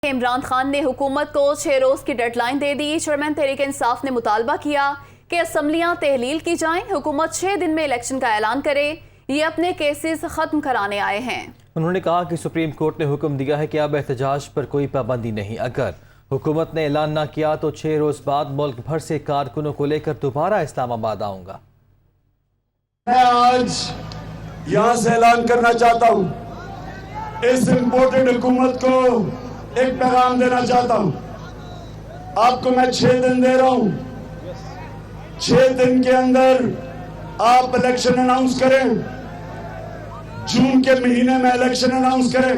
इमरान खान ने हुकूमत को 6 रोज की डेडलाइन दे दी। चेयरमैन तहरीक इंसाफ ने मुतालबा किया कि असम्बलियां तहलील की जाएं। हुकूमत 6 दिन में इलेक्शन का ऐलान करे। ये अपने केसेस खत्म कराने आए हैं। उन्होंने कहा कि सुप्रीम कोर्ट ने हुक्म दिया है कि अब एहतजाज पर कोई पाबंदी नहीं। अगर हुकूमत ने ऐलान ना किया तो 6 रोज बाद मुल्क भर से कारकुनों को लेकर दोबारा इस्लामाबाद आऊंगा। मैं आज यहाँ से ऐलान करना चाहता हूँ, इस इम्पोर्टेड हुकूमत को एक पैगाम देना चाहता हूँ। आपको मैं 6 दिन दे रहा हूँ। 6 दिन के अंदर आप इलेक्शन अनाउंस करें। जून के महीने में इलेक्शन अनाउंस करें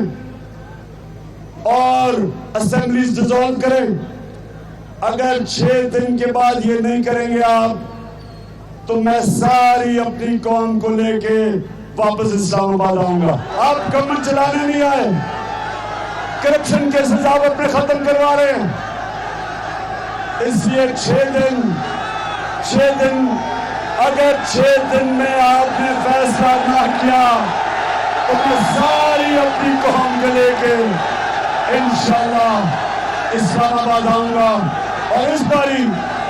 और असेंबलीज डिसॉल्व करें। अगर 6 दिन के बाद ये नहीं करेंगे आप, तो मैं सारी अपनी कौम को लेके वापस इस्लामाबाद आऊंगा। आप गवर्नमेंट चलाने नहीं आए, करप्शन केसेस आप अपने खत्म करवा रहे हैं। इसलिए 6 दिन अगर 6 दिन में आपने फैसला ना किया तो मैं सारी अपनी कौम को लेके इंशाल्लाह इस्लामाबाद आऊंगा। और इस बारी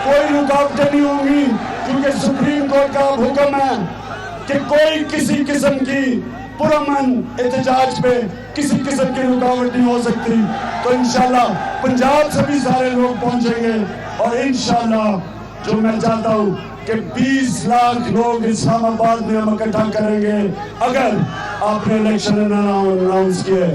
कोई रुकावटें नहीं होंगी, क्योंकि सुप्रीम कोर्ट का हुक्म है कि कोई किसी किस्म की पुरअमन एहतजाज पे किसी किस्म की रुकावट नहीं हो सकती। तो इंशाल्लाह पंजाब से भी सारे लोग पहुंचेंगे और इंशाल्लाह जो मैं चाहता हूं कि 20 लाख लोग इस्लामाबाद में हम इकट्ठा करेंगे अगर आपने इलेक्शन अनाउंस किए।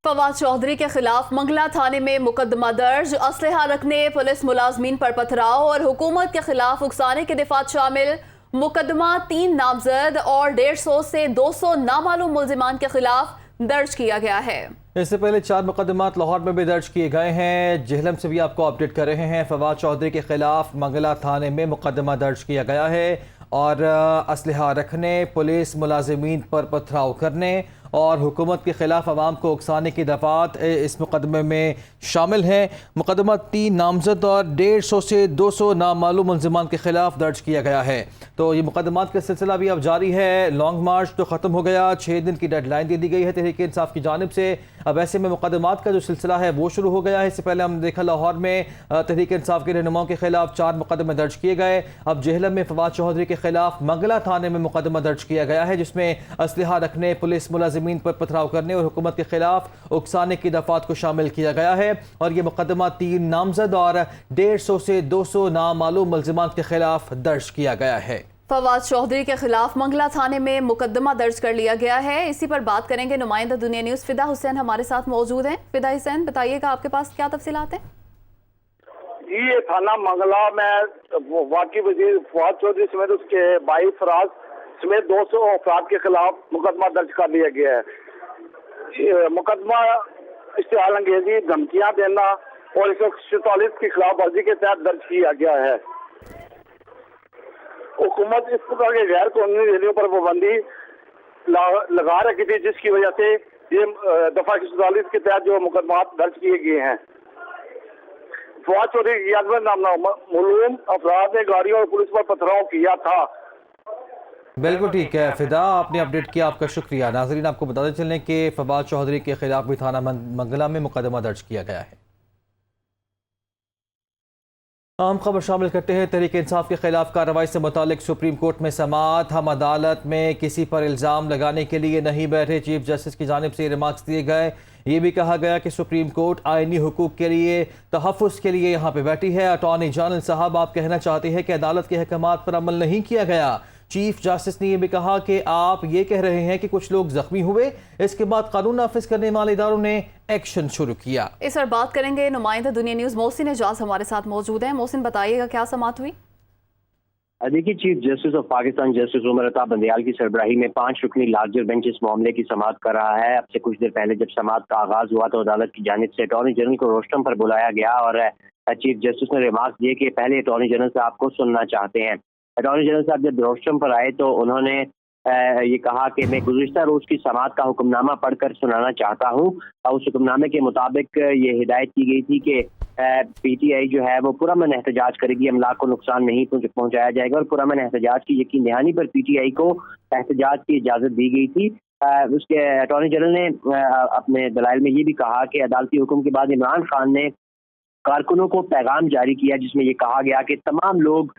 फवाद चौधरी के खिलाफ मंगला थाने में मुकदमा दर्ज। असलहा रखने, पुलिस मुलाजमीन पर पथराव और हुकूमत के खिलाफ उकसाने के दिफात शामिल। मुकदमा 3 नामजद और 150 से 200 नामालूम मुल्जिमान के खिलाफ दर्ज किया गया है। इससे पहले 4 मुकदमात लाहौर में भी दर्ज किए गए हैं। जेहलम से भी आपको अपडेट कर रहे हैं। फवाद चौधरी के खिलाफ मंगला थाने में मुकदमा दर्ज किया गया है और असलहा रखने, पुलिस मुलाजमीन पर पथराव करने और हुकूमत के खिलाफ अवाम को उकसाने की दफात इस मुकदमे में शामिल हैं। मुकदमा 3 नामजद और 150 से 200 नामालूम मुल्जिमान के खिलाफ दर्ज किया गया है। तो ये मुकदमात का सिलसिला भी अब जारी है। लॉन्ग मार्च तो ख़त्म हो गया, 6 दिन की डेडलाइन दे दी गई है तहरीक इंसाफ की जानिब से। अब ऐसे में मुकदमात का जो सिलसिला है वो शुरू हो गया है। इससे पहले हमने देखा लाहौर में तहरीक इंसाफ के रहनुमाओं के खिलाफ 4 मुकदमे दर्ज किए गए। अब जेहलम में फवाद चौधरी के खिलाफ मंगला थाने में मुकदमा दर्ज किया गया है, जिसमें असलहा रखने, पुलिस मुलाजिमीन पर पथराव करने और हुकूमत के खिलाफ उकसाने की दफात को शामिल किया गया है। और ये मुकदमा 3 नामजद और 150 से 200 नामालूम मुल्जिमान के खिलाफ दर्ज किया गया है। फवाद चौधरी के खिलाफ मंगला थाने में मुकदमा दर्ज कर लिया गया है। इसी पर बात करेंगे। नुमाइंदा दुनिया न्यूज फिदा हुसैन हमारे साथ मौजूद हैं। फिदा हुसैन, बताइएगा आपके पास क्या तफसीलात हैं? जी, ये थाना मंगला में वाकई वजीर फवाद चौधरी समेत उसके भाई फराज समेत 200 अफराद के खिलाफ मुकदमा दर्ज कर लिया गया है। मुकदमा इश्तिहाल अंगेजी, धमकियां देना और 144 की खिलाफ वर्जी के तहत दर्ज किया गया है। हुकूमत इस प्रकार के गैर कानूनी रैलियों पर पाबंदी लगा रखी थी, जिसकी वजह से ये दफा 144 के तहत जो मुकदमा दर्ज किए गए हैं। फवाद चौधरी की क़ियादत में मालूम अफराद ने गाड़ियों और पुलिस पर पथराव किया था। बिल्कुल ठीक है फिदा, आपने अपडेट किया, आपका शुक्रिया। नाजरीन, आपको बताते चलें कि फवाद चौधरी के खिलाफ भी थाना मंगला में मुकदमा दर्ज किया गया है। आम खबर शामिल करते हैं। तहरीक इंसाफ के खिलाफ कार्रवाई से मुतालिक सुप्रीम कोर्ट में समाअत। हम अदालत में किसी पर इल्ज़ाम लगाने के लिए नहीं बैठे, चीफ जस्टिस की जानिब से रिमार्क्स दिए गए। ये भी कहा गया कि सुप्रीम कोर्ट आइनी हुकूक के लिए तहफ़्फ़ुज़ के लिए यहाँ पे बैठी है। अटॉर्नी जनरल साहब, आप कहना चाहते हैं कि अदालत के अहकामात पर अमल नहीं किया गया। चीफ जस्टिस ने यह भी कहा कि आप ये कह रहे हैं कि कुछ लोग जख्मी हुए, इसके बाद कानून नाफिज करने वाले इदारों ने एक्शन शुरू किया। इस पर बात करेंगे। नुमाइंदा दुनिया न्यूज मोहसिन एजाज हमारे साथ मौजूद हैं। मोहसिन, बताइएगा क्या समाअत हुई? देखिए, chief justice of Pakistan justice Umar Ata Bandial की सरबराही में 5 रुकनी लार्जर बेंच इस मामले की समाअत कर रहा है। अब से कुछ देर पहले जब समाअत का आगाज हुआ तो अदालत की जानिब से अटॉर्नी जनरल को रोस्टम पर बुलाया गया और चीफ जस्टिस ने रिमार्क दिए कि पहले अटॉर्नी जनरल साहब को सुनना चाहते हैं। अटॉर्नी जनरल साहब जब रोस्टम पर आए तो उन्होंने ये कहा कि मैं गुज़िश्ता रोज की समाअत का हुक्मनामा पढ़कर सुनाना चाहता हूँ। उस हुक्मनामे के मुताबिक ये हिदायत की गई थी कि पीटीआई जो है वो पुरअमन एहतजाज करेगी, अमलाक को नुकसान नहीं पहुंचाया जाएगा और पुरअमन एहतजाज की यकीन दहानी पर पीटीआई को एहतजाज की इजाजत दी गई थी। उसके अटॉर्नी जनरल ने अपने दलाइल में ये भी कहा कि अदालती हुक्म के बाद इमरान खान ने कारकुनों को पैगाम जारी किया जिसमें ये कहा गया कि तमाम लोग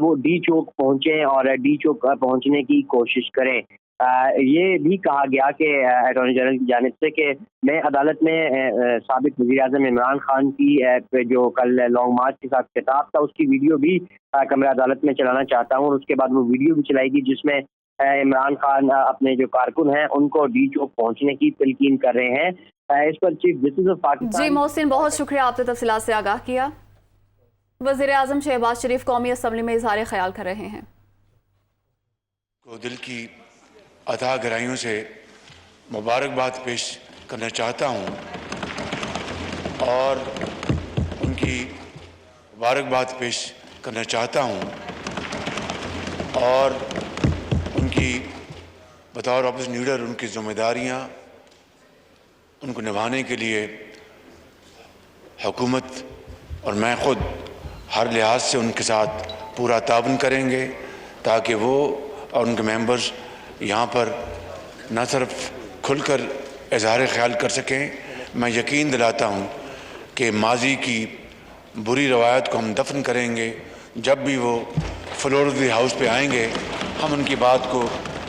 वो डी चौक पहुंचे और डी चौक पहुंचने की कोशिश करें। ये भी कहा गया कि अटॉर्नी जनरल की जानिब से कि मैं अदालत में साबिक वज़ीर-ए-आज़म इमरान खान की जो कल लॉन्ग मार्च के साथ खिताब था उसकी वीडियो भी कमरा अदालत में चलाना चाहता हूँ, और उसके बाद वो वीडियो भी चलाएगी जिसमें इमरान खान अपने जो कारकुन हैं उनको डी चौक पहुंचने की तलकीन कर रहे हैं। इस पर चीफ जस्टिस ऑफ पाकिस्तान जी मोहसिन, बहुत शुक्रिया, आपने तफसीलात से आगाह किया। वज़ीर-ए-आज़म शहबाज शरीफ कौमी असम्बली में इज़हार ख्याल कर रहे हैं। को दिल की अता गहराइयों से मुबारकबाद पेश करना चाहता हूँ और उनकी मुबारकबाद पेश करना चाहता हूँ और उनकी बतौर ऑपोजिशन लीडर उनकी जिम्मेदारियाँ उनको निभाने के लिए हुकूमत और मैं ख़ुद हर लिहाज से उनके साथ पूरा ताउन करेंगे ताकि वो और उनके मेंबर्स यहाँ पर न सिर्फ खुलकर इजहार ख्याल कर सकें, मैं यकीन दिलाता हूँ कि माजी की बुरी रवायत को हम दफन करेंगे। जब भी वो फ्लोर ऑफ द हाउस पे आएंगे हम उनकी बात को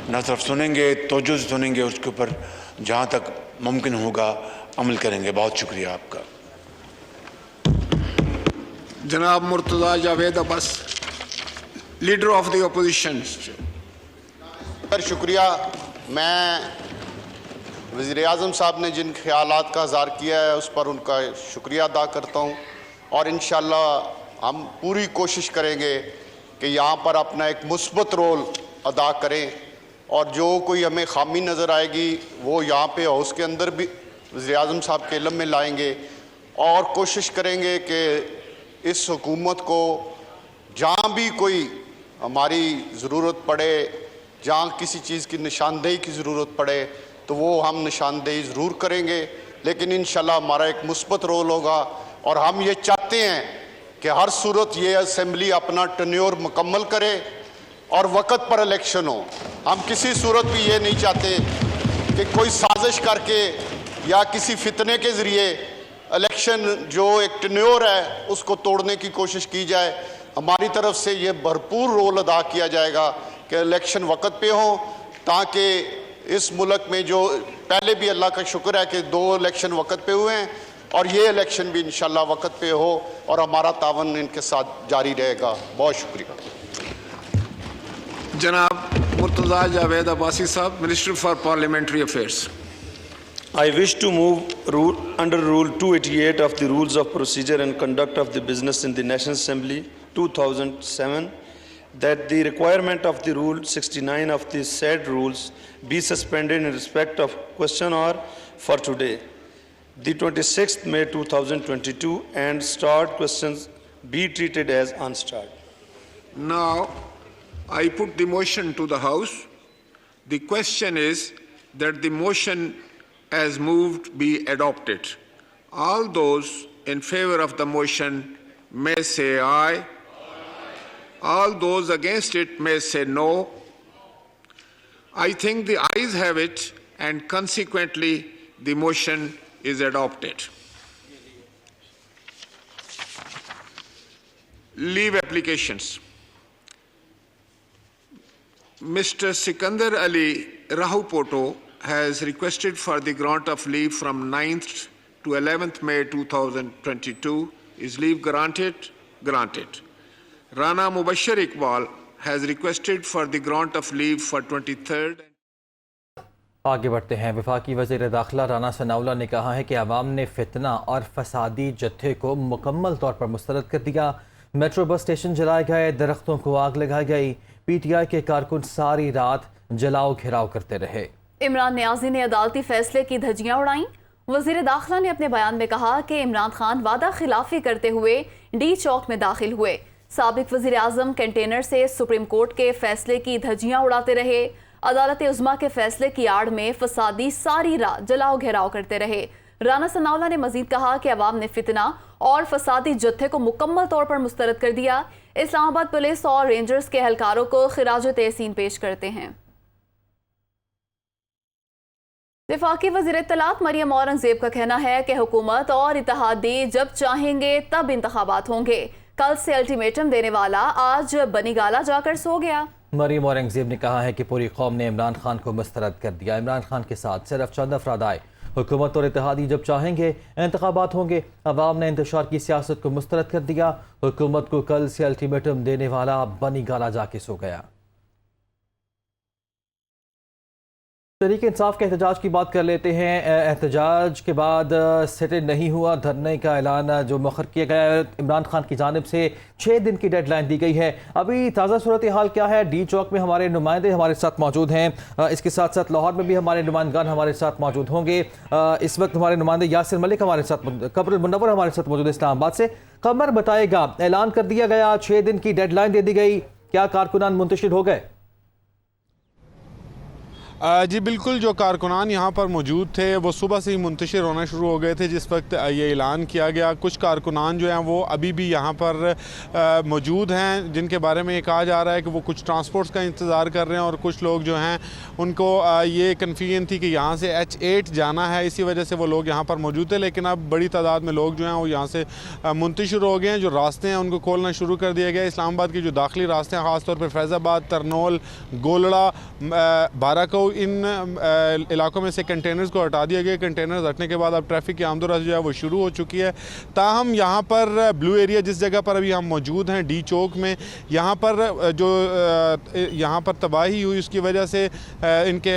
न सिर्फ सुनेंगे, तवज्जो से सुनेंगे, उसके ऊपर जहाँ तक मुमकिन होगा अमल करेंगे। बहुत शुक्रिया आपका। जनाब Murtaza Javed Abbas, leader of the opposition. Sir शुक्रिया। मैं वज़ीर-ए-आज़म साहब ने जिन ख्यालात का इज़हार किया है उस पर उनका शुक्रिया अदा करता हूँ और इंशाअल्लाह हम पूरी कोशिश करेंगे कि यहाँ पर अपना एक मुस्बत रोल अदा करें और जो कोई हमें खामी नज़र आएगी वो यहाँ पे हाउस के अंदर भी वज़ीर-ए-आज़म साहब के इल्म में लाएंगे और कोशिश करेंगे कि इस हुकूमत को जहाँ भी कोई हमारी ज़रूरत पड़े, जहाँ किसी चीज़ की निशानदेही की ज़रूरत पड़े तो वो हम निशानदेही ज़रूर करेंगे, लेकिन इंशाल्लाह हमारा एक मुस्बत रोल होगा। और हम ये चाहते हैं कि हर सूरत ये असेंबली अपना टन्योर मुकम्मल करे और वक्त पर इलेक्शन हो। हम किसी सूरत भी ये नहीं चाहते कि कोई साजिश करके या किसी फितने के ज़रिए इलेक्शन जो एक टन्योर है उसको तोड़ने की कोशिश की जाए। हमारी तरफ से ये भरपूर रोल अदा किया जाएगा कि इलेक्शन वक्त पे हो, ताकि इस मुल्क में जो पहले भी अल्लाह का शुक्र है कि 2 इलेक्शन वक्त पे हुए हैं और ये इलेक्शन भी इंशाल्लाह वक्त पे हो और हमारा तावन इनके साथ जारी रहेगा। बहुत शुक्रिया। जनाब मुर्तज़ा जावेद अब्बासी साहब, minister for parliamentary affairs. I wish to move under Rule 288 of the Rules of Procedure and Conduct of the Business in the National Assembly 2007 that the requirement of the Rule 69 of the said rules be suspended in respect of question hour for today, the 26th May 2022, and start questions be treated as unstart. Now, I put the motion to the House. The question is that the motion as moved be adopted. All those in favor of the motion may say aye. All those against it may say no. I think the ayes have it and consequently the motion is adopted. Leave applications. Mr. Sikandar Ali Rahupoto has requested for the grant of leave from 9th to 11th May 2022. Is leave granted? Granted. Rana Mubashir Iqbal has requested for the grant of leave for 23rd. आगे बढ़ते हैं। वफाकी वज़ीर दाखिला राना सनाउल्लाह ने कहा है कि अवाम ने फितना और फसादी जत्थे को मुकम्मल तौर पर मुस्तरद कर दिया। मेट्रो बस स्टेशन जलाए गए, दरख्तों को आग लगाई गई, PTI के कारकुन सारी रात जलाओ घेराव करते रहे। इमरान नियाजी ने अदालती फैसले की धज्जियां उड़ाईं। वज़ीर दाखिला ने अपने बयान में कहा कि इमरान खान वादा खिलाफी करते हुए डी चौक में दाखिल हुए। साबिक वज़ीर आज़म कंटेनर से सुप्रीम कोर्ट के फैसले की धज्जियां उड़ाते रहे। अदालत उज़्मा के फैसले की आड़ में फसादी सारी रात जलाओ घेराव करते रहे। राना सनाउल्लाह ने मजीद कहा कि अवाम ने फितना और फसादी जत्थे को मुकम्मल तौर पर मुस्तरद कर दिया। इस्लामाबाद पुलिस और रेंजर्स के एहलकारों को खिराज तहसीन पेश करते हैं। वफाकी वज़ीर इत्तलात मरियम औरंगजेब का कहना है कि हुकूमत और इत्तेहादी जब चाहेंगे तब इंतखाबात होंगे। कल से अल्टीमेटम देने वाला आज बनी गाला जाकर सो गया। मरियम औरंगजेब ने कहा है कि पूरी कौम ने इमरान खान को मुस्तरद कर दिया। इमरान खान के साथ सिर्फ चंद अफराद आए। हुकूमत और इत्तेहादी जब चाहेंगे इंतखाबात होंगे। अवाम ने इंतशार की सियासत को मुस्तरद कर दिया। हुकूमत को कल से अल्टीमेटम देने वाला बनी गाला जाके सो गया। तहरीक इंसाफ के एहतजाज की बात कर लेते हैं। एहतजाज के बाद सिटिंग नहीं हुआ, धरने का ऐलान जो मुखर किया गया है। इमरान खान की जानिब से 6 दिन की डेडलाइन दी गई है। अभी ताज़ा सूरत हाल क्या है? डी चौक में हमारे नुमाइंदे हमारे साथ मौजूद हैं। इसके साथ साथ लाहौर में भी हमारे नुमाइंदगान हमारे साथ मौजूद होंगे। इस वक्त हमारे नुमाइंदे यासिर मलिक हमारे साथ, कमरुल मुनव्वर हमारे साथ मौजूद है इस्लामाबाद से। कमर बताएगा, ऐलान कर दिया गया, 6 दिन की डेडलाइन दे दी गई, क्या कारकुनान मुंतशिर हो गए? जी बिल्कुल, जो कारकुनान यहाँ पर मौजूद थे वो सुबह से ही मुंतशिर होना शुरू हो गए थे जिस वक्त ये ऐलान किया गया। कुछ कारकुनान जो हैं वो अभी भी यहाँ पर मौजूद हैं, जिनके बारे में ये कहा जा रहा है कि वो कुछ ट्रांसपोर्ट्स का इंतज़ार कर रहे हैं, और कुछ लोग जो हैं उनको ये कन्फ्यूजन थी कि यहाँ से H8 जाना है, इसी वजह से वो लोग यहाँ पर मौजूद थे। लेकिन अब बड़ी तादाद में लोग जो हैं वो यहाँ से मुंतशिर हो गए हैं। जो रास्ते हैं उनको खोलना शुरू कर दिया गया। इस्लामाबाद के जो दाखिली रास्ते हैं, ख़ासतौर पर फैज़ाबाद, तरनोल, गोलड़ा, बाराको, इन इलाकों में से कंटेनर्स को हटा दिया गया। कंटेनर्स हटने के बाद अब ट्रैफिक की आमदोरफ्त जो है वो शुरू हो चुकी है। ताहम यहाँ पर ब्लू एरिया, जिस जगह पर अभी हम मौजूद हैं, डी चौक में, यहाँ पर जो यहाँ पर तबाही हुई उसकी वजह से इनके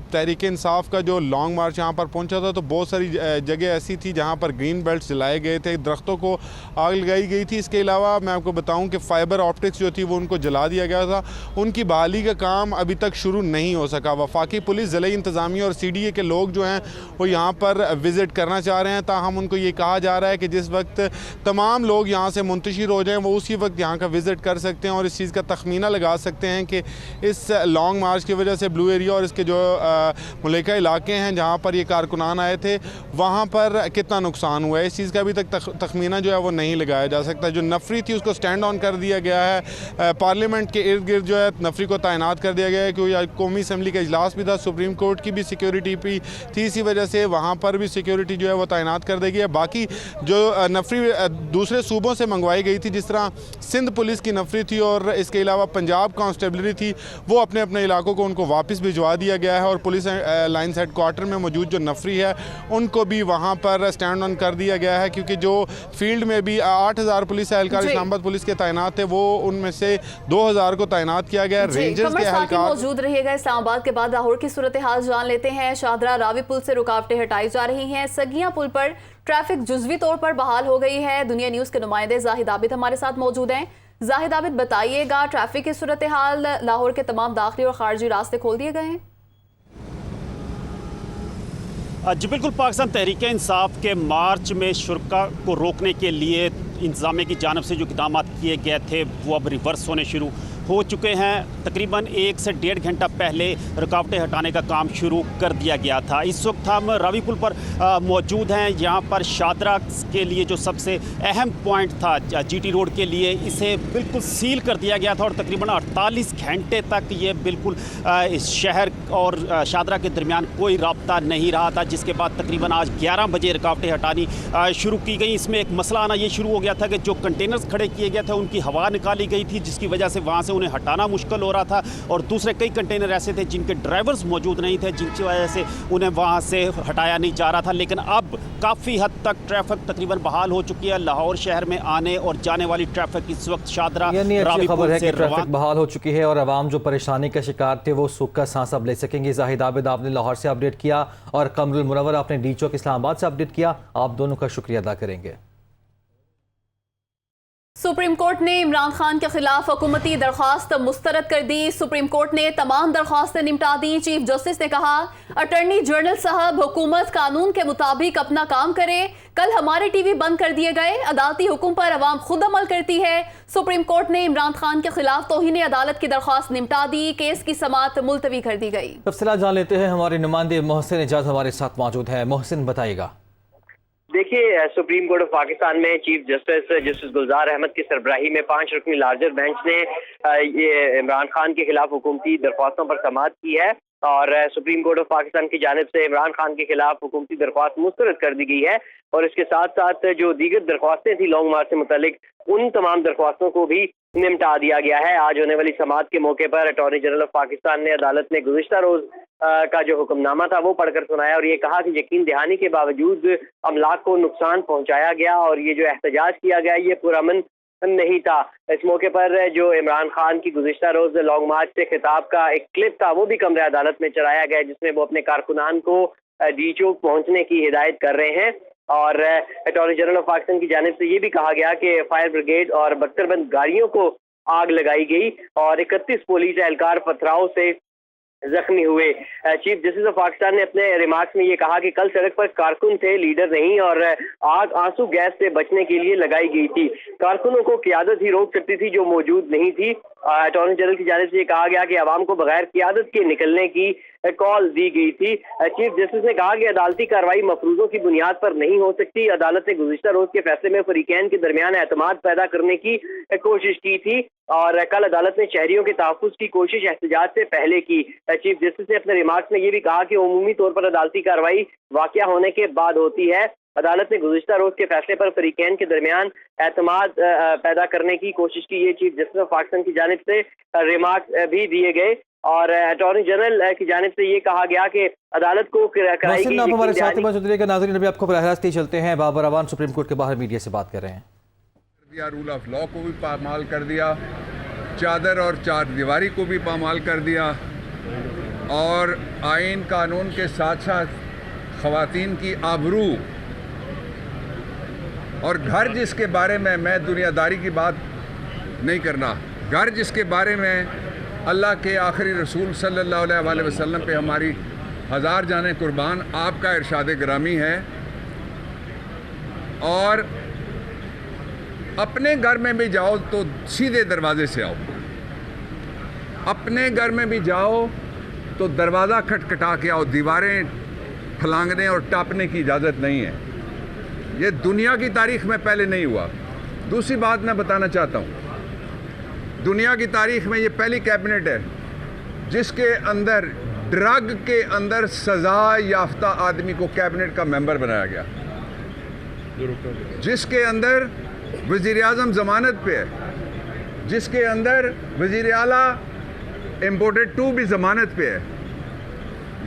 तहरीक इंसाफ का जो लॉन्ग मार्च यहाँ पर पहुँचा था, तो बहुत सारी जगह ऐसी थी जहाँ पर ग्रीन बेल्ट जलाए गए थे, दरख्तों को आग लगाई गई थी। इसके अलावा मैं आपको बताऊँ कि फाइबर ऑप्टिक्स जो थी वो उनको जला दिया गया था। उनकी बहाली का काम अभी तक शुरू नहीं हो सका। वफाकी पुलिस, ज़िले इंतज़ामिया और CDA के लोग जो हैं वो यहाँ पर विज़िट करना चाह रहे हैं। ताहम उनको ये कहा जा रहा है कि जिस वक्त तमाम लोग यहाँ से मुंतशिर हो जाएं वो उसी वक्त यहाँ का विज़िट कर सकते हैं और इस चीज़ का तखमीना लगा सकते हैं कि इस लॉन्ग मार्च की वजह से ब्लू एरिया और इसके जो मुल्का इलाके हैं जहाँ पर ये कारकुनान आए थे वहाँ पर कितना नुकसान हुआ है। इस चीज़ का अभी तक तखमीना जो है वो नहीं लगाया जा सकता। जो नफरी थी उसको स्टैंड ऑन कर दिया गया है। पार्लियामेंट के इर्द गिर्द जो है नफरी को तैनात कर दिया गया है, क्योंकि कौमी असम्बली का इजलास भी था, सुप्रीम कोर्ट की भी सिक्योरिटी भी थी, इसी वजह से वहाँ पर भी सिक्योरिटी जो है वो तैनात कर दी गई है। बाकी जो नफरी दूसरे सूबों से मंगवाई गई थी, जिस तरह सिंध पुलिस की नफरी थी और इसके अलावा पंजाब कांस्टेबलरी थी, वो अपने अपने इलाकों को उनको वापस भिजवा दिया गया है। और पुलिस लाइन्स हेडक्वार्टर में मौजूद जो नफरी है उनको भी वहाँ पर स्टैंड ऑन कर दिया गया है, क्योंकि जो फील्ड में भी 8000 पुलिस एहलकार इस्लामाबाद पुलिस के तैनात थे, वो उनमें से 2000 को तैनात किया गया। रेंजर्स के एहलकार मौजूद रहिएगा। इस्लामाबाद के बाद लाहौर की सूरत हाल जान लेते हैं। शाहदरा रावी पुल से रुकावटें हटाई जा रही हैं। सगिया पुल पर ट्रैफिक जुज़वी तौर पर बहाल हो गई है। दुनिया न्यूज़ के नुमाइंदे जाहिद आबिद हमारे साथ मौजूद हैं। जाहिद आबिद, बताइएगा, ट्रैफिक की सूरत हाल, लाहौर के तमाम दाखिली और खारजी रास्ते खोल दिए गए हैं? जी बिल्कुल, पाकिस्तान तहरीक इंसाफ के मार्च में शुरा को रोकने के लिए इंतजामिया की जानिब से जो इक़दाम किए गए थे वो अब रिवर्स होने शुरू हो चुके हैं। तकरीबन 1 से 1.5 घंटा पहले रुकावटें हटाने का काम शुरू कर दिया गया था। इस वक्त हम रावी पुल पर मौजूद हैं। यहाँ पर शाहदरा के लिए जो सबसे अहम पॉइंट था GT रोड के लिए, इसे बिल्कुल सील कर दिया गया था और तकरीबन 48 घंटे तक ये बिल्कुल इस शहर और शाहदरा के दरमियान कोई राब्ता नहीं रहा था, जिसके बाद तकरीबन आज 11 बजे रुकावटें हटानी शुरू की गई। इसमें एक मसला आना ये शुरू हो गया था कि जो कंटेनर्स खड़े किए गए थे उनकी हवा निकाली गई थी, जिसकी वजह से वहाँ से उन्हें हटाना मुश्किल हो रहा था। और दूसरे कई कंटेनर ऐसे थे जिनके ड्राइवर्स मौजूद नहीं थे, जिनकी वजह से उन्हें वहाँ से हटाया नहीं जा रहा था। लेकिन अब काफ़ी हद तक ट्रैफिक तकरीबन बहाल हो चुकी है। लाहौर शहर में आने और जाने वाली ट्रैफिक इस वक्त शाहदरा रावी खबर है कि पुल ट्रैफिक बहाल हो चुकी है और आवाम जो परेशानी का शिकार थे वो सुख का सांस अब ले सकेंगे। जाहिद आबिद, आपने लाहौर से अपडेट किया और कमरुल मुनव्वर आपने डी चौक इस्लामाबाद से अपडेट किया। आप दोनों का शुक्रिया अदा करेंगे। सुप्रीम कोर्ट ने इमरान खान के खिलाफ हुकूमती दरख्वास्त मुस्तरद कर दी। सुप्रीम कोर्ट ने तमाम दरख्वास्तें निपटा दी। चीफ जस्टिस ने कहा, अटॉर्नी जनरल साहब, हुकूमत कानून के मुताबिक अपना काम करे। कल हमारे टीवी बंद कर दिए गए। अदालती हुक्म पर अवाम खुद अमल करती है। सुप्रीम कोर्ट ने इमरान खान के खिलाफ तौहीन अदालत की दरख्वास्त निपटा दी। केस की समाअत मुलतवी कर दी गई। तफसीलात जान लेते हैं। हमारे नुमाइंदे मोहसिन एजाज हमारे साथ मौजूद है। मोहसिन, बताइएगा। देखिए, सुप्रीम कोर्ट ऑफ पाकिस्तान में चीफ जस्टिस गुलजार अहमद की सरबराही में 5 रुकनी लार्जर बेंच ने ये इमरान खान के खिलाफ हुकूमती दरख्वास्तों पर समाअत की है। और सुप्रीम कोर्ट ऑफ पाकिस्तान की जानिब से इमरान खान के खिलाफ हुकूमती दरख्वास्त मुस्तरद कर दी गई है और इसके साथ साथ जो दीगर दरख्वास्तें थी लॉन्ग मार्च से मुतालिक उन तमाम दरख्वास्तों को भी निपटा दिया गया है। आज होने वाली समाअत के मौके पर अटॉर्नी जनरल ऑफ पाकिस्तान ने अदालत में गुज़िश्ता रोज का जो हुक्मनामा था वो पढ़कर सुनाया और ये कहा कि यकीन दहानी के बावजूद अमलाक को नुकसान पहुंचाया गया और ये जो एहतजाज किया गया ये पुरअमन नहीं था। इस मौके पर जो इमरान खान की गुज़िश्ता रोज लॉन्ग मार्च से खिताब का एक क्लिप था वो भी कमरे अदालत में चलाया गया जिसमें वो अपने कारकुनान को डी चौक पहुंचने की हिदायत कर रहे हैं और अटॉर्नी जनरल ऑफ पाकिस्तान की जानिब से ये भी कहा गया कि फायर ब्रिगेड और बख्तरबंद गाड़ियों को आग लगाई गई और 31 पुलिस एहलकार पथराव से जख्मी हुए। चीफ जस्टिस ऑफ पाकिस्तान ने अपने रिमार्क्स में ये कहा कि कल सड़क पर कारकुन थे, लीडर नहीं और आग आंसू गैस से बचने के लिए लगाई गई थी। कारकुनों को क़यादत ही रोक सकती थी जो मौजूद नहीं थी। अटॉर्नी जनरल की जानिब से ये कहा गया कि अवाम को बगैर क़यादत के निकलने की कॉल दी गई थी। चीफ जस्टिस ने कहा कि अदालती कार्रवाई मफरूजों की बुनियाद पर नहीं हो सकती। अदालत ने गुज़िश्ता रोज के फैसले में फरीकैन के दरमियान एतमाद पैदा करने की कोशिश की थी और कल अदालत ने शहरियों के तहफ़्फ़ुज़ की कोशिश एहतजाज से पहले की। चीफ जस्टिस ने अपने रिमार्क्स में ये भी कहा कि उमूमी तौर पर अदालती कार्रवाई वाक़या होने के बाद होती है। अदालत ने गुज़िश्ता रोज के फैसले पर फरीकैन के दरमियान एतमाद पैदा करने की कोशिश की। ये चीफ जस्टिस ऑफ पाकिस्तान की जानिब से रिमार्क्स भी दिए गए और अटॉर्नी जनरल की जानिब से ये कहा गया कि अदालत को नाज़रीन अभी आपको बराह रास्त चलते हैं। बाबर अवान सुप्रीम कोर्ट के बाहर मीडिया से बात कर रहे हैं। रूल ऑफ लॉ को भी पामाल कर दिया, चादर और चार दीवारी को भी पामाल कर दिया और आइन कानून के साथ साथ ख़वातीन की आबरू और घर जिसके बारे में मैं दुनियादारी की बात नहीं करना, घर जिसके बारे में अल्लाह के आखिरी रसूल सल्लल्लाहु अलैहि वसल्लम पे हमारी हज़ार जाने कुर्बान आपका इरशाद गिरामी है और अपने घर में भी जाओ तो सीधे दरवाजे से आओ, अपने घर में भी जाओ तो दरवाज़ा खटखटा के आओ, दीवारें फलांगने और टापने की इजाज़त नहीं है। ये दुनिया की तारीख में पहले नहीं हुआ। दूसरी बात मैं बताना चाहता हूँ, दुनिया की तारीख में ये पहली कैबिनेट है जिसके अंदर ड्रग के अंदर सज़ा याफ्ता आदमी को कैबिनेट का मेंबर बनाया गया, जिसके अंदर वज़ीर आज़म ज़मानत पे है, जिसके अंदर वज़ीर आला इम्पोर्टेड टू भी ज़मानत पे है।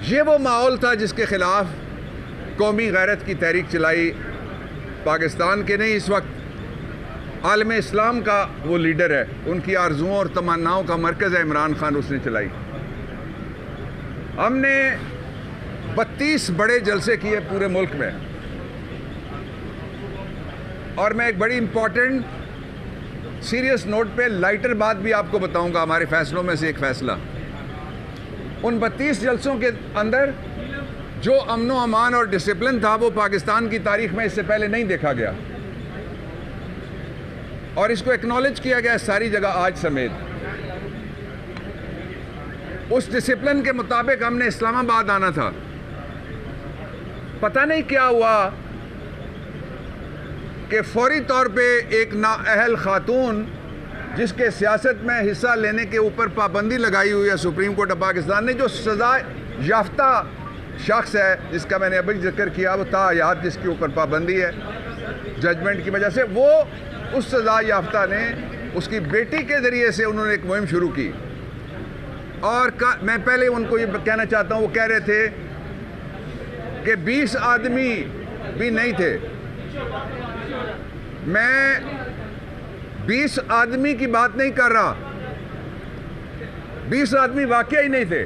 ये वो माहौल था जिसके ख़िलाफ़ कौमी गैरत की तहरीक चलाई। पाकिस्तान के नहीं, इस वक्त आलम इस्लाम का वो लीडर है, उनकी आरजुओं और तमन्नाओं का मरकज़ है इमरान खान, उसने चलाई। हमने 32 बड़े जलसे किए पूरे मुल्क में और मैं एक बड़ी इम्पॉर्टेंट सीरियस नोट पे लाइटर बात भी आपको बताऊंगा, हमारे फैसलों में से एक फैसला। उन 32 जलसों के अंदर जो अमनो अमान और डिसिप्लिन था वो पाकिस्तान की तारीख में इससे पहले नहीं देखा गया और इसको एक्नॉलेज किया गया सारी जगह आज समेत। उस डिसिप्लिन के मुताबिक हमने इस्लामाबाद आना था। पता नहीं क्या हुआ कि फौरी तौर पे एक नाअहल खातून जिसके सियासत में हिस्सा लेने के ऊपर पाबंदी लगाई हुई है सुप्रीम कोर्ट ऑफ पाकिस्तान ने, जो सज़ा याफ्ता शख्स है जिसका मैंने अभी जिक्र किया, वो तायात जिसके ऊपर पाबंदी है जजमेंट की वजह से, वो उस सज़ा याफ्ता ने उसकी बेटी के ज़रिए से उन्होंने एक मुहिम शुरू की और मैं पहले उनको ये कहना चाहता हूँ, वो कह रहे थे कि 20 आदमी भी नहीं थे। मैं 20 आदमी की बात नहीं कर रहा, 20 आदमी वाकई नहीं थे।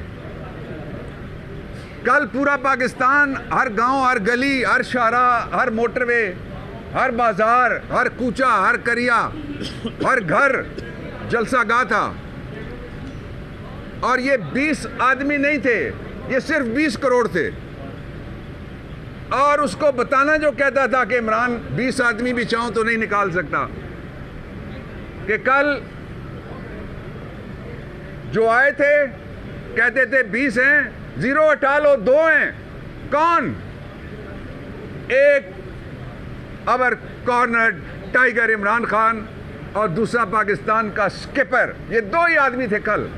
कल पूरा पाकिस्तान, हर गांव, हर गली, हर शारा, हर मोटरवे, हर बाजार, हर कूचा, हर करिया, हर घर जलसागाह था और ये 20 आदमी नहीं थे, ये सिर्फ 20 करोड़ थे। और उसको बताना जो कहता था कि इमरान 20 आदमी भी चाहूं तो नहीं निकाल सकता, कि कल जो आए थे कहते थे 20 हैं, 0 हटा लो, 2 हैं। कौन? एक अवर कॉर्नर टाइगर इमरान खान और दूसरा पाकिस्तान का स्किपर, ये 2 ही आदमी थे कल।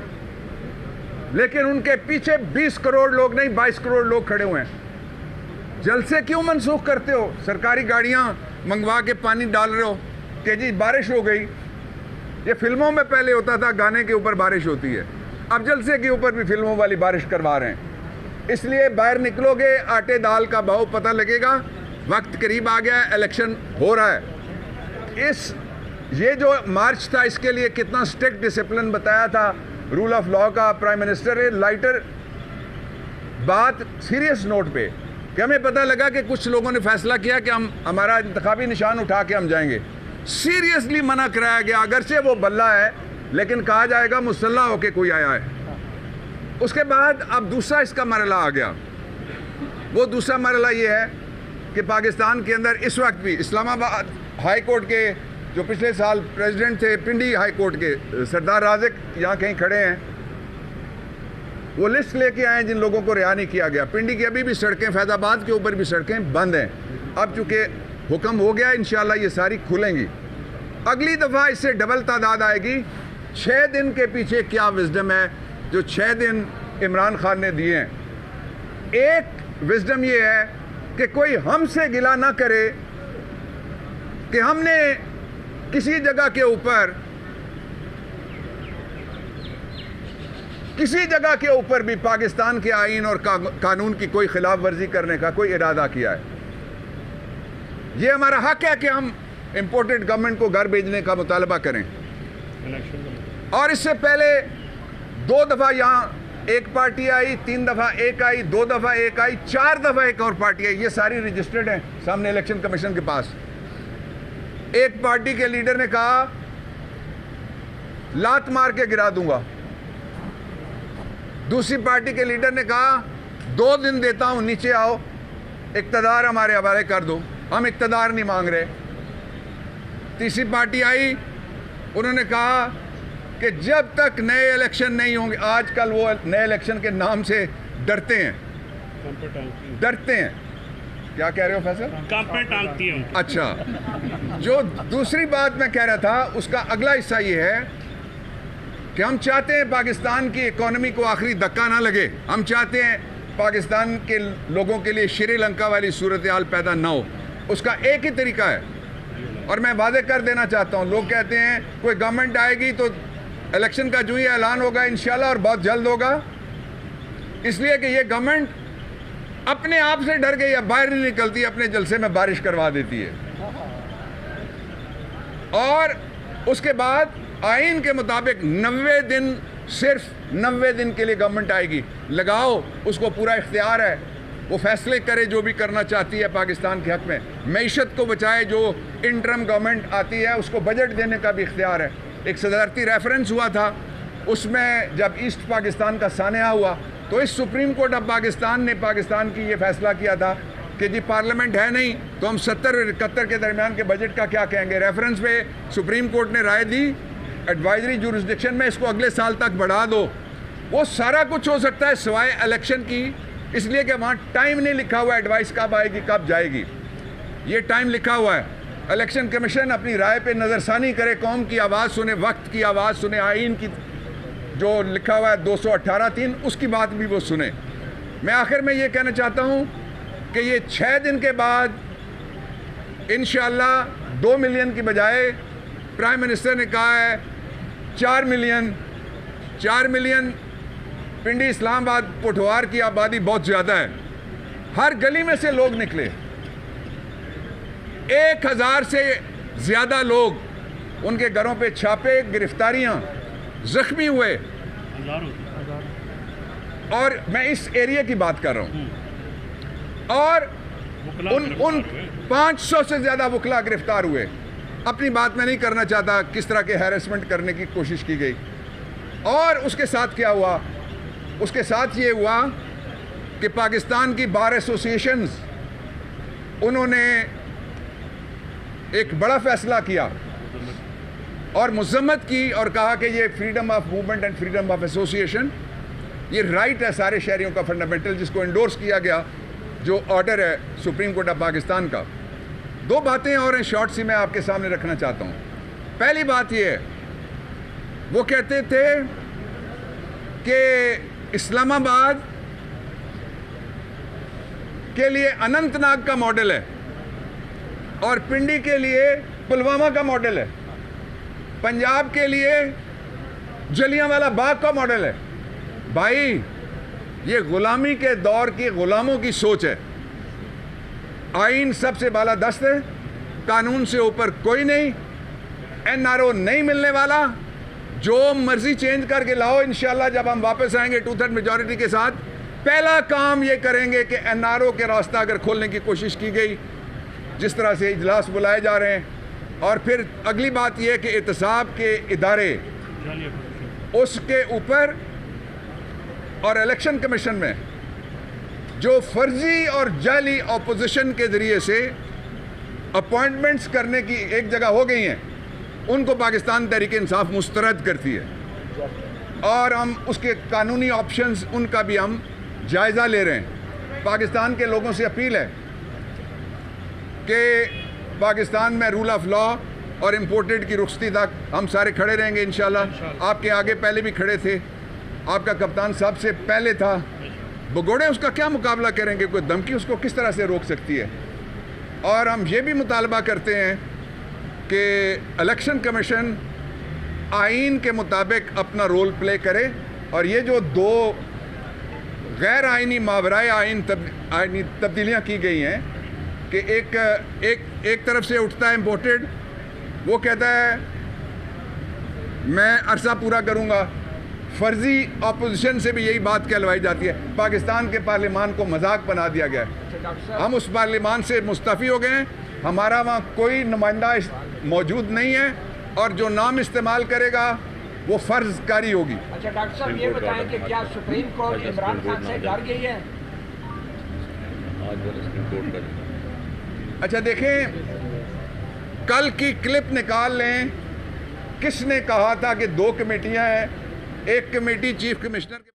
लेकिन उनके पीछे 20 करोड़ लोग नहीं 22 करोड़ लोग खड़े हुए हैं। जलसे क्यों मनसूख करते हो? सरकारी गाड़ियां मंगवा के पानी डाल रहे हो कि जी बारिश हो गई। ये फिल्मों में पहले होता था, गाने के ऊपर बारिश होती है, अब जलसे के ऊपर भी फिल्मों वाली बारिश करवा रहे हैं। इसलिए बाहर निकलोगे, आटे दाल का भाव पता लगेगा। वक्त करीब आ गया है, इलेक्शन हो रहा है। ये जो मार्च था, इसके लिए कितना स्ट्रिक्ट डिसिप्लिन बताया था रूल ऑफ लॉ का प्राइम मिनिस्टर ने। लाइटर बात सीरियस नोट पे कि हमें पता लगा कि कुछ लोगों ने फैसला किया कि हम हमारा इंतखाबी निशान उठा के हम जाएंगे। सीरियसली मना कराया गया, अगरचे वो बल्ला है लेकिन कहा जाएगा मुसल्ला होके कोई आया है। उसके बाद अब दूसरा इसका मरला आ गया। वो दूसरा मरला ये है कि पाकिस्तान के अंदर इस वक्त भी इस्लामाबाद हाई कोर्ट के जो पिछले साल प्रेसिडेंट थे, पिंडी हाई कोर्ट के सरदार राज़िक यहाँ कहीं खड़े हैं, वो लिस्ट लेके आए जिन लोगों को रिहा नहीं किया गया। पिंडी की अभी भी सड़कें, फैज़ाबाद के ऊपर भी सड़कें बंद हैं। अब चूँकि हुक्म हो गया, इंशाल्लाह ये सारी खुलेंगी। अगली दफ़ा इससे डबल तादाद आएगी। 6 दिन के पीछे क्या विजडम है जो 6 दिन इमरान खान ने दिए हैं। एक विजडम ये है कि कोई हमसे गिला ना करे कि हमने किसी जगह के ऊपर भी पाकिस्तान के आईन और कानून की कोई खिलाफ वर्जी करने का कोई इरादा किया है। ये हमारा हक है कि हम इंपोर्टेड गवर्नमेंट को घर भेजने का मुतालबा करें। और इससे पहले 2 दफ़ा यहाँ एक पार्टी आई, 3 दफ़ा एक आई, 2 दफ़ा एक आई, 4 दफ़ा एक और पार्टी आई। ये सारी रजिस्टर्ड हैं सामने इलेक्शन कमीशन के पास। एक पार्टी के लीडर ने कहा लात मार के गिरा दूंगा। दूसरी पार्टी के लीडर ने कहा 2 दिन देता हूं, नीचे आओ, इक्तदार हमारे हवाले कर दो, हम इक्तदार नहीं मांग रहे। तीसरी पार्टी आई, उन्होंने कहा कि जब तक नए इलेक्शन नहीं होंगे, आजकल वो नए इलेक्शन के नाम से डरते हैं। क्या कह रहे हो फैसल? अच्छा, जो दूसरी बात मैं कह रहा था उसका अगला हिस्सा ये है कि हम चाहते हैं पाकिस्तान की इकोनॉमी को आखिरी धक्का ना लगे। हम चाहते हैं पाकिस्तान के लोगों के लिए श्रीलंका वाली सूरत हाल पैदा ना हो। उसका एक ही तरीका है, और मैं वादे कर देना चाहता हूँ। लोग कहते हैं कोई गवर्नमेंट आएगी तो इलेक्शन का जो ही ऐलान होगा इंशाल्लाह, और बहुत जल्द होगा, इसलिए कि ये गवर्नमेंट अपने आप से डर गई, अब बाहर नहीं निकलती, अपने जलसे में बारिश करवा देती है। और उसके बाद आईन के मुताबिक 90 दिन, सिर्फ 90 दिन के लिए गवर्नमेंट आएगी। लगाओ, उसको पूरा इख्तियार है, वो फैसले करे जो भी करना चाहती है पाकिस्तान के हक में। मईशत को बचाए, जो इंटरम गवर्नमेंट आती है उसको बजट देने का भी इख्तियार है। एक सदारती रेफरेंस हुआ था, उसमें जब ईस्ट पाकिस्तान का सानिया हुआ तो इस सुप्रीम कोर्ट ऑफ पाकिस्तान ने पाकिस्तान की ये फैसला किया था कि जी पार्लियामेंट है नहीं तो हम 70 और 71 के दरमियान के बजट का क्या कहेंगे। रेफरेंस पे सुप्रीम कोर्ट ने राय दी एडवाइजरी जुरिस्डिक्शन में इसको अगले साल तक बढ़ा दो। वो सारा कुछ हो सकता है सिवाय इलेक्शन की, इसलिए कि वहाँ टाइम नहीं लिखा हुआ एडवाइस कब आएगी कब जाएगी। ये टाइम लिखा हुआ है। इलेक्शन कमीशन अपनी राय पे नज़रसानी करे, कौम की आवाज़ सुने, वक्त की आवाज़ सुने, आइन की जो लिखा हुआ है 218(3) उसकी बात भी वो सुने। मैं आखिर में ये कहना चाहता हूँ कि ये 6 दिन के बाद इंशाअल्लाह 2 मिलियन की बजाय प्राइम मिनिस्टर ने कहा है 4 मिलियन। पिंडी, इस्लामाबाद, पोठवार की आबादी बहुत ज़्यादा है। हर गली में से लोग निकले, 1000 से ज़्यादा लोग, उनके घरों पे छापे, गिरफ्तारियां, जख्मी हुए। और मैं इस एरिया की बात कर रहा हूं। और उन 500 से ज़्यादा वकला गिरफ्तार हुए। अपनी बात मैं नहीं करना चाहता किस तरह के हैरेसमेंट करने की कोशिश की गई। और उसके साथ क्या हुआ? उसके साथ ये हुआ कि पाकिस्तान की बार एसोसिएशंस, उन्होंने एक बड़ा फैसला किया और मज़म्मत की और कहा कि ये freedom of movement and freedom of association, ये राइट है सारे शहरियों का फंडामेंटल, जिसको इंडोर्स किया गया, जो ऑर्डर है सुप्रीम कोर्ट ऑफ पाकिस्तान का। 2 बातें और हैं शॉर्ट सी मैं आपके सामने रखना चाहता हूँ। पहली बात ये है, वो कहते थे कि इस्लामाबाद के लिए अनंतनाग का मॉडल है और पिंडी के लिए पुलवामा का मॉडल है, पंजाब के लिए जलियांवाला बाग का मॉडल है। भाई ये गुलामी के दौर की गुलामों की सोच है। आइन सबसे बालादस्त है, कानून से ऊपर कोई नहीं, एनआरओ नहीं मिलने वाला, जो मर्जी चेंज करके लाओ। इंशाल्लाह जब हम वापस आएंगे 2/3 मेजॉरिटी के साथ, पहला काम ये करेंगे कि एनआरओ के रास्ता अगर खोलने की कोशिश की गई, जिस तरह से इजलास बुलाए जा रहे हैं, और फिर अगली बात यह कि एहतसाब के इदारे उसके ऊपर और इलेक्शन कमीशन में जो फर्जी और जाली ऑपोजिशन के ज़रिए से अपॉइंटमेंट्स करने की एक जगह हो गई हैं, उनको पाकिस्तान तहरीक इंसाफ मुस्तरद करती है और हम उसके कानूनी ऑप्शंस उनका भी हम जायज़ा ले रहे हैं। पाकिस्तान के लोगों से अपील है कि पाकिस्तान में रूल ऑफ लॉ और इम्पोर्टेड की रुखसती तक हम सारे खड़े रहेंगे इंशाल्लाह। आपके आगे पहले भी खड़े थे, आपका कप्तान साहब से पहले था। भगोड़े उसका क्या मुकाबला करेंगे, कोई धमकी उसको किस तरह से रोक सकती है। और हम ये भी मुतालबा करते हैं कि इलेक्शन कमीशन आइन के मुताबिक अपना रोल प्ले करे और ये जो दो गैर आइनी मावराए आइनी तब्दीलियाँ की गई हैं कि एक तरफ से उठता है इम्पोर्टेड, वो कहता है मैं अरसा पूरा करूँगा। फर्जी अपोजिशन से भी यही बात कहलवाई जाती है। पाकिस्तान के पार्लियामान को मजाक बना दिया गया है। हम उस पार्लियामान से मुस्तफ़ी हो गए हैं, हमारा वहाँ कोई नुमाइंदा मौजूद नहीं है और जो नाम इस्तेमाल करेगा वो फर्जकारी होगी। अच्छा डॉक्टर साहब ये बताएं कि क्या सुप्रीम कोर्ट इमरान खान से डर गई है? अच्छा देखें, कल की क्लिप निकाल लें, किसने कहा था कि 2 कमेटियां हैं, एक कमेटी चीफ कमिश्नर के।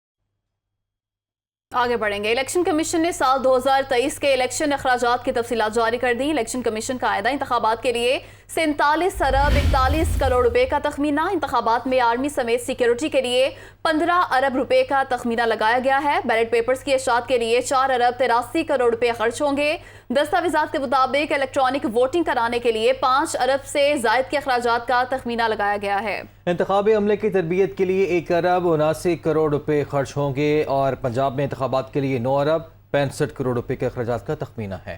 आगे बढ़ेंगे। इलेक्शन कमीशन ने साल 2023 के इलेक्शन अखराजात की तफसीलात जारी कर दी। इलेक्शन कमीशन का आइंदा इंतखाबात के लिए 47 अरब 41 करोड़ रुपए का तखमीना, इंतखाबात में आर्मी समेत सिक्योरिटी के लिए 15 अरब रुपए का तखमीना लगाया गया है। बैलेट पेपर्स की इशात के लिए 4 अरब 83 करोड़ रुपए खर्च होंगे। दस्तावेजात के मुताबिक इलेक्ट्रॉनिक वोटिंग कराने के लिए 5 अरब से जायद के अखराजात का तखमीना लगाया गया है। इंतखाबी अमले की तरबियत के लिए 1 अरब 79 करोड़ रुपए खर्च होंगे और पंजाब में इंतखाबात के लिए 9 अरब 65 करोड़ रुपए के अखराजात का तखमीना है।